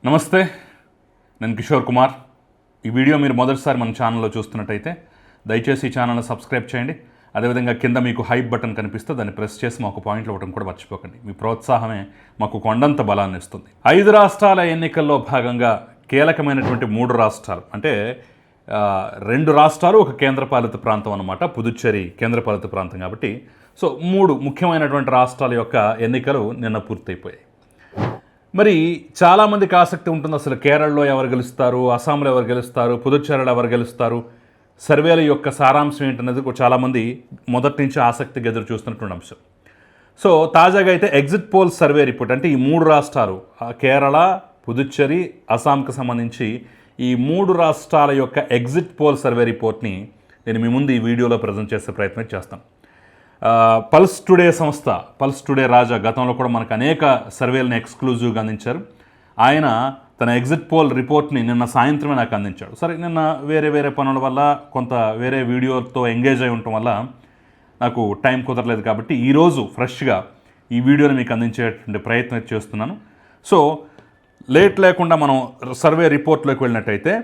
నమస్తే, నేను కిషోర్ కుమార్. ఈ వీడియో మీరు మొదటిసారి మన ఛానల్లో చూస్తున్నట్టయితే దయచేసి ఈ ఛానల్ని సబ్స్క్రైబ్ చేయండి. అదేవిధంగా కింద మీకు హైప్ బటన్ కనిపిస్తే దాన్ని ప్రెస్ చేసి మాకు పాయింట్లు ఇవ్వడం కూడా మర్చిపోకండి. మీ ప్రోత్సాహమే మాకు కొండంత బలాన్ని ఇస్తుంది. 5 రాష్ట్రాల ఎన్నికల్లో భాగంగా కీలకమైనటువంటి 3 రాష్ట్రాలు అంటే 2 రాష్ట్రాలు ఒక కేంద్రపాలిత ప్రాంతం అన్నమాట. పుదుచ్చేరి కేంద్రపాలిత ప్రాంతం కాబట్టి 3 ముఖ్యమైనటువంటి రాష్ట్రాల యొక్క ఎన్నికలు నిన్న పూర్తయిపోయాయి. మరి చాలామందికి ఆసక్తి ఉంటుంది, అసలు కేరళలో ఎవరు గెలుస్తారు, అస్సాంలో ఎవరు గెలుస్తారు, పుదుచ్చేరిలో ఎవరు గెలుస్తారు, సర్వేల యొక్క సారాంశం ఏంటనేది చాలామంది మొదటి నుంచి ఆసక్తిగా ఎదురు చూస్తున్నటువంటి అంశం. తాజాగా అయితే ఎగ్జిట్ పోల్ సర్వే రిపోర్ట్ అంటే ఈ 3 రాష్ట్రాలు కేరళ, పుదుచ్చేరి, అస్సాంకి సంబంధించి ఈ 3 రాష్ట్రాల యొక్క ఎగ్జిట్ పోల్ సర్వే రిపోర్ట్ని నేను మీ ముందు ఈ వీడియోలో ప్రజెంట్ చేసే ప్రయత్నం చేస్తాను. పల్స్ టుడే సంస్థ, పల్స్ టుడే రాజా గతంలో కూడా మనకు అనేక సర్వేలను ఎక్స్క్లూజివ్గా అందించారు. ఆయన తన ఎగ్జిట్ పోల్ రిపోర్ట్ని నిన్న సాయంత్రమే నాకు అందించాడు. సరే, నిన్న వేరే పనుల వల్ల కొంత వేరే వీడియోతో ఎంగేజ్ అయి ఉండటం వల్ల నాకు టైం కుదరలేదు కాబట్టి ఈరోజు ఫ్రెష్గా ఈ వీడియోని మీకు అందించేటువంటి ప్రయత్నం చేస్తున్నాను. లేట్ లేకుండా మనం సర్వే రిపోర్ట్లోకి వెళ్ళినట్టయితే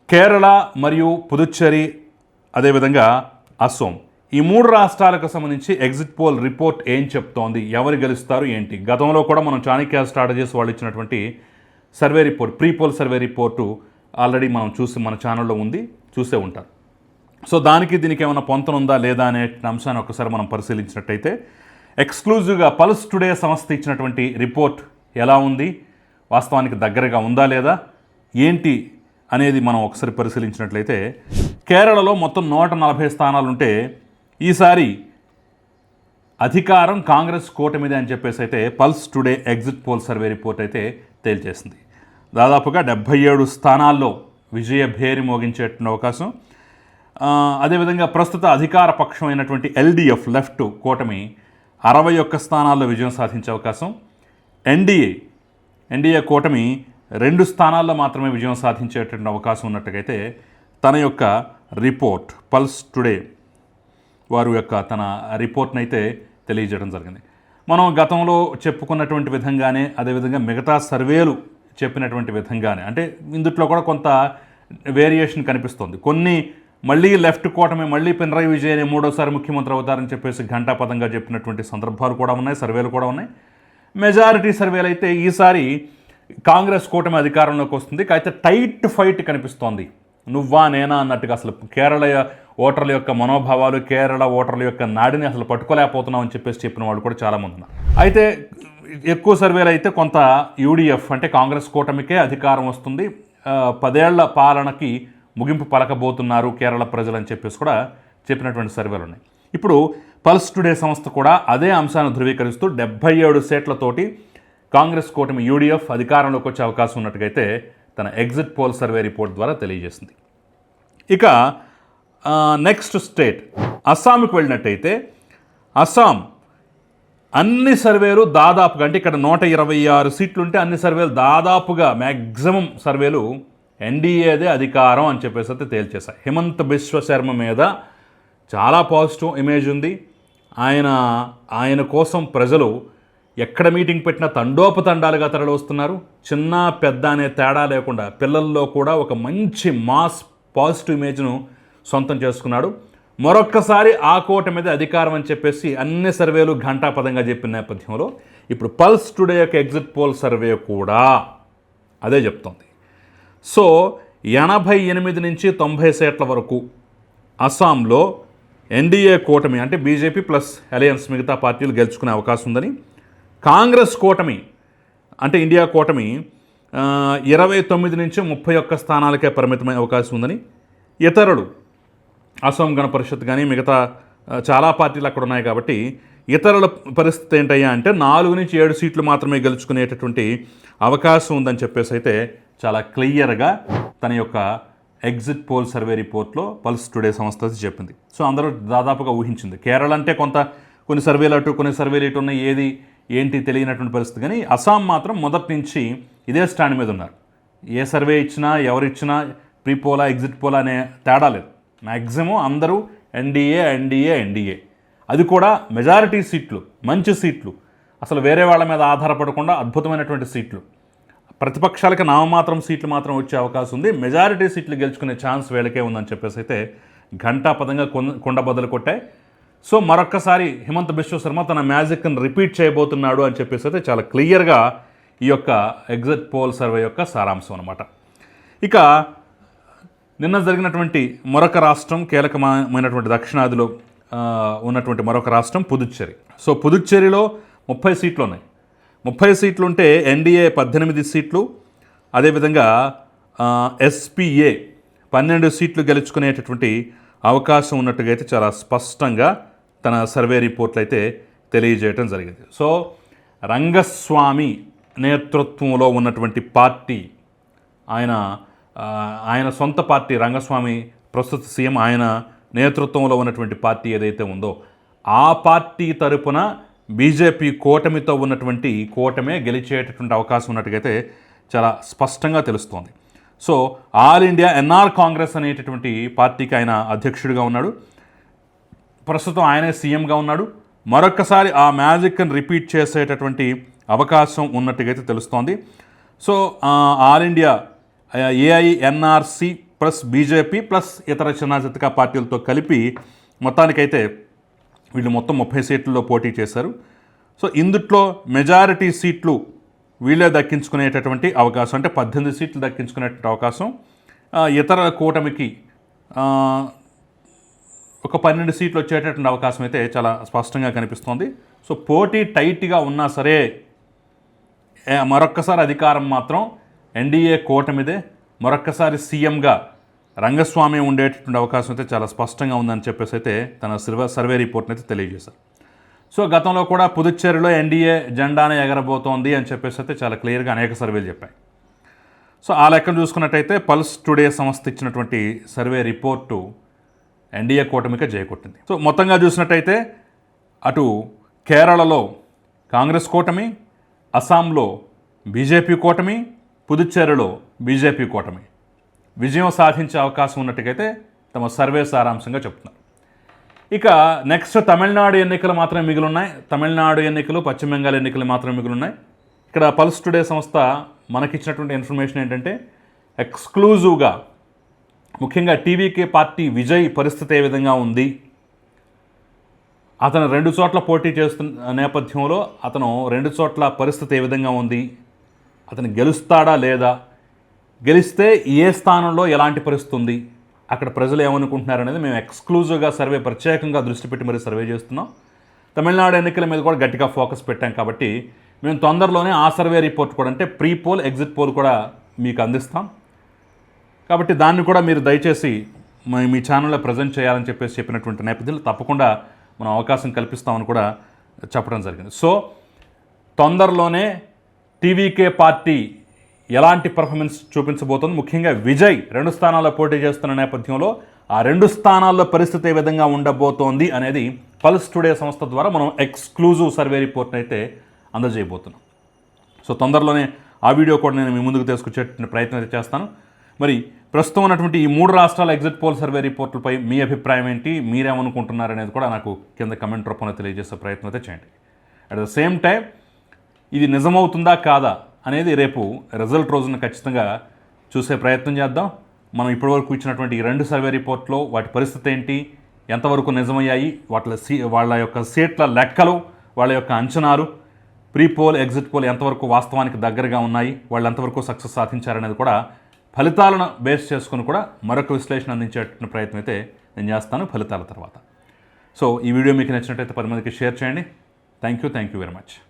కేరళ మరియు పుదుచ్చేరి అదేవిధంగా అస్సాం ఈ 3 రాష్ట్రాలకు సంబంధించి ఎగ్జిట్ పోల్ రిపోర్ట్ ఏం చెప్తోంది, ఎవరు గెలుస్తారు ఏంటి. గతంలో కూడా మనం చాణక్య స్ట్రాటజీస్ వాళ్ళు ఇచ్చినటువంటి survey report, pre poll survey report already మనం మన ఛానల్లో ఉంది, చూసే ఉంటారు. దానికి దీనికి ఏమైనా పొంతనుందా లేదా అనే అంశాన్ని ఒకసారి మనం పరిశీలించినట్టయితే ఎక్స్క్లూజివ్గా పల్స్ టుడే సంస్థ ఇచ్చినటువంటి రిపోర్ట్ ఎలా ఉంది, వాస్తవానికి దగ్గరగా ఉందా లేదా ఏంటి అనేది మనం ఒకసారి పరిశీలించినట్లయితే కేరళలో మొత్తం 140 స్థానాలుంటే ఈసారి అధికారం కాంగ్రెస్ కూటమిదే అని చెప్పేసి అయితే pulse today exit poll survey report అయితే తేల్చేసింది. దాదాపుగా 77 స్థానాల్లో విజయ భేరి మోగించేటువంటి అవకాశం. అదేవిధంగా ప్రస్తుత అధికార పక్షమైనటువంటి ఎల్డిఎఫ్ లెఫ్ట్ కూటమి 61 స్థానాల్లో విజయం సాధించే అవకాశం. ఎన్డీఏ కూటమి 2 స్థానాల్లో మాత్రమే విజయం సాధించేటువంటి అవకాశం ఉన్నట్టుగైతే తన యొక్క రిపోర్ట్ పల్స్ టుడే వారు యొక్క తన రిపోర్ట్ని అయితే తెలియజేయడం జరిగింది. మనం గతంలో చెప్పుకున్నటువంటి విధంగానే, అదేవిధంగా మిగతా సర్వేలు చెప్పినటువంటి విధంగానే, అంటే ఇందుట్లో కూడా కొంత వేరియేషన్ కనిపిస్తుంది. కొన్ని మళ్ళీ లెఫ్ట్ కూటమి, మళ్ళీ పినరయి విజయన్ 3వ ముఖ్యమంత్రి అవుతారని చెప్పేసి ఘంటాపథంగా చెప్పినటువంటి సందర్భాలు కూడా ఉన్నాయి, సర్వేలు కూడా ఉన్నాయి. మెజారిటీ సర్వేలు అయితే ఈసారి కాంగ్రెస్ కూటమి అధికారంలోకి వస్తుంది. అయితే టైట్ ఫైట్ కనిపిస్తోంది, నువ్వా నేనా అన్నట్టుగా. అసలు కేరళ ఓటర్ల యొక్క మనోభావాలు, కేరళ ఓటర్ల యొక్క నాడిని అసలు పట్టుకోలేకపోతున్నాం అని చెప్పేసి చెప్పిన వాళ్ళు కూడా చాలామంది ఉన్నారు. అయితే ఎక్కువ సర్వేలు అయితే కొంత యూడిఎఫ్ అంటే కాంగ్రెస్ కూటమికే అధికారం వస్తుంది, 10 ఏళ్ల పాలనకి ముగింపు పలకబోతున్నారు కేరళ ప్రజలు అని చెప్పేసి కూడా చెప్పినటువంటి సర్వేలు ఉన్నాయి. ఇప్పుడు పల్స్ టుడే సంస్థ కూడా అదే అంశాన్ని ధృవీకరిస్తూ 77 సీట్లతోటి కాంగ్రెస్ కూటమి యూడిఎఫ్ అధికారంలోకి వచ్చే అవకాశం ఉన్నట్టుగైతే తన ఎగ్జిట్ పోల్ సర్వే రిపోర్ట్ ద్వారా తెలియజేసింది. ఇక నెక్స్ట్ స్టేట్ అస్సాంకి వెళ్ళినట్టయితే అస్సాం అన్ని సర్వేలు దాదాపుగా, అంటే ఇక్కడ 126 సీట్లుంటే అన్ని సర్వేలు దాదాపుగా మ్యాక్సిమం సర్వేలు ఎన్డీఏదే అధికారం అని చెప్పేసి అయితే తేల్చేశాయి. హిమంత్ బిశ్వ శర్మ మీద చాలా పాజిటివ్ ఇమేజ్ ఉంది. ఆయన కోసం ప్రజలు ఎక్కడ మీటింగ్ పెట్టినా తండోపతండాలుగా తరలి వస్తున్నారు. చిన్న పెద్ద అనే తేడా లేకుండా పిల్లల్లో కూడా ఒక మంచి మాస్ పాజిటివ్ ఇమేజ్ను సొంతం చేసుకున్నాడు. మరొక్కసారి ఆ కోట మీద అధికారం అని చెప్పేసి అన్ని సర్వేలు ఘంటాపదంగా చెప్పిన నేపథ్యంలో ఇప్పుడు పల్స్ టుడే యొక్క ఎగ్జిట్ పోల్ సర్వే కూడా అదే చెప్తోంది. 88 నుంచి 90 సీట్ల వరకు అస్సాంలో ఎన్డీఏ కూటమి అంటే బీజేపీ ప్లస్ అలయన్స్ మిగతా పార్టీలు గెలుచుకునే అవకాశం ఉందని, కాంగ్రెస్ కూటమి అంటే ఇండియా కూటమి 29 నుంచి 31 స్థానాలకే పరిమితమైన అవకాశం ఉందని, ఇతరులు అస్సాం గణ పరిషత్ కానీ మిగతా చాలా పార్టీలు అక్కడ ఉన్నాయి కాబట్టి ఇతరుల పరిస్థితి ఏంటయ్యా అంటే 4 నుంచి 7 సీట్లు మాత్రమే గెలుచుకునేటటువంటి అవకాశం ఉందని చెప్పేసి అయితే చాలా క్లియర్గా తన యొక్క ఎగ్జిట్ పోల్ సర్వే రిపోర్ట్లో పల్స్ టుడే సంస్థ చెప్పింది. అందరూ దాదాపుగా ఊహించింది. కేరళ అంటే కొన్ని సర్వేలు అటు కొన్ని సర్వేలు ఇటు ఉన్నాయి, ఏది ఏంటి తెలియనటువంటి పరిస్థితి. కానీ అస్సాం మాత్రం మొదటి నుంచి ఇదే స్టాండ్ మీద ఉన్నారు. ఏ సర్వే ఇచ్చినా ఎవరిచ్చినా ప్రీ పోలా ఎగ్జిట్ పోలా అనే తేడా లేదు. మ్యాక్సిమం అందరూ ఎన్డీఏ, అది కూడా మెజారిటీ సీట్లు, మంచి సీట్లు, అసలు వేరే వాళ్ళ మీద ఆధారపడకుండా అద్భుతమైనటువంటి సీట్లు. ప్రతిపక్షాలకి నామమాత్రం సీట్లు మాత్రం వచ్చే అవకాశం ఉంది, మెజారిటీ సీట్లు గెలుచుకునే ఛాన్స్ వీళ్ళకే ఉందని చెప్పేసి అయితే ఘంటాపదంగా కొండ బదులు కొట్టాయి. సో మరొక్కసారి హిమంత బిశ్వ శర్మ తన మ్యాజిక్ని రిపీట్ చేయబోతున్నాడు అని చెప్పేసి అయితే చాలా క్లియర్గా ఈ యొక్క ఎగ్జిట్ పోల్ సర్వే యొక్క సారాంశం అనమాట. ఇక నిన్న జరిగినటువంటి మరొక రాష్ట్రం, కీలకమైనటువంటి దక్షిణాదిలో ఉన్నటువంటి మరొక రాష్ట్రం పుదుచ్చేరి. సో పుదుచ్చేరిలో 30 సీట్లు ఉన్నాయి. 30 సీట్లు ఉంటే ఎన్డీఏ 18 సీట్లు, అదేవిధంగా ఎస్పీఏ 12 సీట్లు గెలుచుకునేటటువంటి అవకాశం ఉన్నట్టుగా అయితే చాలా స్పష్టంగా తన సర్వే రిపోర్ట్లు అయితే తెలియజేయడం జరిగింది. సో రంగస్వామి నేతృత్వంలో ఉన్నటువంటి పార్టీ, ఆయన సొంత పార్టీ, రంగస్వామి ప్రస్తుత సీఎం, ఆయన నేతృత్వంలో ఉన్నటువంటి పార్టీ ఏదైతే ఉందో ఆ పార్టీ తరపున బీజేపీ కూటమితో ఉన్నటువంటి కూటమే గెలిచేటటువంటి అవకాశం ఉన్నట్టుగైతే చాలా స్పష్టంగా తెలుస్తోంది. So all India NR Congress అనేటటువంటి పార్టీకి ఆయన అధ్యక్షుడిగా ఉన్నాడు. ప్రస్తుతం ఆయనే సీఎంగా ఉన్నాడు. మరొక్కసారి ఆ మ్యాజిక్ని రిపీట్ చేసేటటువంటి అవకాశం ఉన్నట్టుగైతే తెలుస్తోంది. So all India AINRC plus BJP plus ఇతర చిన్న చితక పార్టీలతో కలిపి మొత్తానికైతే వీళ్ళు మొత్తం 30 సీట్లలో పోటీ చేశారు. సో ఇందుట్లో మెజారిటీ సీట్లు వీళ్ళే దక్కించుకునేటటువంటి అవకాశం, అంటే 18 సీట్లు దక్కించుకునేటువంటి అవకాశం, ఇతర కూటమికి ఒక 12 సీట్లు వచ్చేటటువంటి అవకాశం అయితే చాలా స్పష్టంగా కనిపిస్తోంది. సో పోటీ టైట్గా ఉన్నా సరే మరొక్కసారి అధికారం మాత్రం ఎన్డీఏ కూటమిదే, మరొక్కసారి సీఎంగా రంగస్వామి ఉండేటటువంటి అవకాశం అయితే చాలా స్పష్టంగా ఉందని చెప్పేసి అయితే తన సర్వే రిపోర్ట్ని అయితే తెలియజేశారు. సో గతంలో కూడా పుదుచ్చేరిలో ఎన్డీఏ జెండానే ఎగరబోతోంది అని చెప్పేసి అయితే చాలా క్లియర్గా అనేక సర్వేలు చెప్పాయి. సో ఆ లెక్కను చూసుకున్నట్టయితే పల్స్ టుడే సంస్థ ఇచ్చినటువంటి సర్వే రిపోర్టు ఎన్డీఏ కూటమికే జయకొట్టింది. సో మొత్తంగా చూసినట్టయితే అటు కేరళలో కాంగ్రెస్ కూటమి, అస్సాంలో బీజేపీ కూటమి, పుదుచ్చేరిలో బీజేపీ కూటమి విజయం సాధించే అవకాశం ఉన్నట్టుగైతే తమ సర్వే సారాంశంగా చెప్తున్నారు. ఇక నెక్స్ట్ తమిళనాడు ఎన్నికలు మాత్రమే మిగిలిన్నాయి. తమిళనాడు ఎన్నికలు, పశ్చిమ బెంగాల్ ఎన్నికలు మాత్రమే మిగిలిన్నాయి. ఇక్కడ పల్స్ టుడే సంస్థ మనకిచ్చినటువంటి ఇన్ఫర్మేషన్ ఏంటంటే ఎక్స్క్లూజివ్గా ముఖ్యంగా టీవీకే పార్టీ విజయ్ పరిస్థితి ఏ విధంగా ఉంది, అతను 2 చోట్ల పోటీ చేస్తున్న నేపథ్యంలో అతను 2 చోట్ల పరిస్థితి ఏ విధంగా ఉంది, అతను గెలుస్తాడా లేదా, గెలిస్తే ఏ స్థానంలో ఎలాంటి పరిస్థితి ఉంది, అక్కడ ప్రజలు ఏమనుకుంటున్నారు అనేది మేము ఎక్స్క్లూజివ్గా సర్వే ప్రత్యేకంగా దృష్టి పెట్టి మరి సర్వే చేస్తున్నాం. తమిళనాడు ఎన్నికల మీద కూడా గట్టిగా ఫోకస్ పెట్టాం కాబట్టి మేము తొందరలోనే ఆ సర్వే రిపోర్ట్ కూడా, అంటే ప్రీ పోల్ ఎగ్జిట్ పోల్ కూడా మీకు అందిస్తాం. కాబట్టి దాన్ని కూడా మీరు దయచేసి మీ ఛానల్లో ప్రజెంట్ చేయాలని చెప్పినటువంటి నేపథ్యంలో తప్పకుండా మనం అవకాశం కల్పిస్తామని కూడా చెప్పడం జరిగింది. సో తొందరలోనే టీవీకే పార్టీ ఎలాంటి పర్ఫార్మెన్స్ చూపించబోతోంది, ముఖ్యంగా విజయ్ 2 స్థానాల్లో పోటీ చేస్తున్న నేపథ్యంలో ఆ 2 స్థానాల్లో పరిస్థితి ఏ విధంగా ఉండబోతోంది అనేది పల్స్ టుడే సంస్థ ద్వారా మనం ఎక్స్క్లూజివ్ సర్వే రిపోర్ట్ని అయితే అందజేయబోతున్నాం. సో తొందరలోనే ఆ వీడియో కూడా నేను మీ ముందుకు తీసుకొచ్చే ప్రయత్నం అయితే చేస్తాను. మరి ప్రస్తుతం ఉన్నటువంటి ఈ 3 రాష్ట్రాల ఎగ్జిట్ పోల్ సర్వే రిపోర్టులపై మీ అభిప్రాయం ఏంటి, మీరేమనుకుంటున్నారు అనేది కూడా నాకు కింద కమెంట్ రూపంలో తెలియజేసే ప్రయత్నం అయితే చేయండి. అట్ ద సేమ్ టైం ఇది నిజమవుతుందా కాదా అనేది రేపు రిజల్ట్ రోజున ఖచ్చితంగా చూసే ప్రయత్నం చేద్దాం. మనం ఇప్పటివరకు ఇచ్చినటువంటి ఈ 2 సర్వే రిపోర్ట్లో వాటి పరిస్థితి ఏంటి, ఎంతవరకు నిజమయ్యాయి, వాళ్ళ యొక్క సీట్ల లెక్కలు, వాళ్ళ యొక్క అంచనాలు, ప్రీ పోల్ ఎగ్జిట్ పోల్ ఎంతవరకు వాస్తవానికి దగ్గరగా ఉన్నాయి, వాళ్ళు ఎంతవరకు సక్సెస్ సాధించారనేది కూడా ఫలితాలను బేస్ చేసుకుని కూడా మరొక విశ్లేషణ అందించేట ప్రయత్నం అయితే నేను చేస్తాను ఫలితాల తర్వాత. సో ఈ వీడియో మీకు నచ్చినట్టయితే 10 మందికి షేర్ చేయండి. Thank you very much.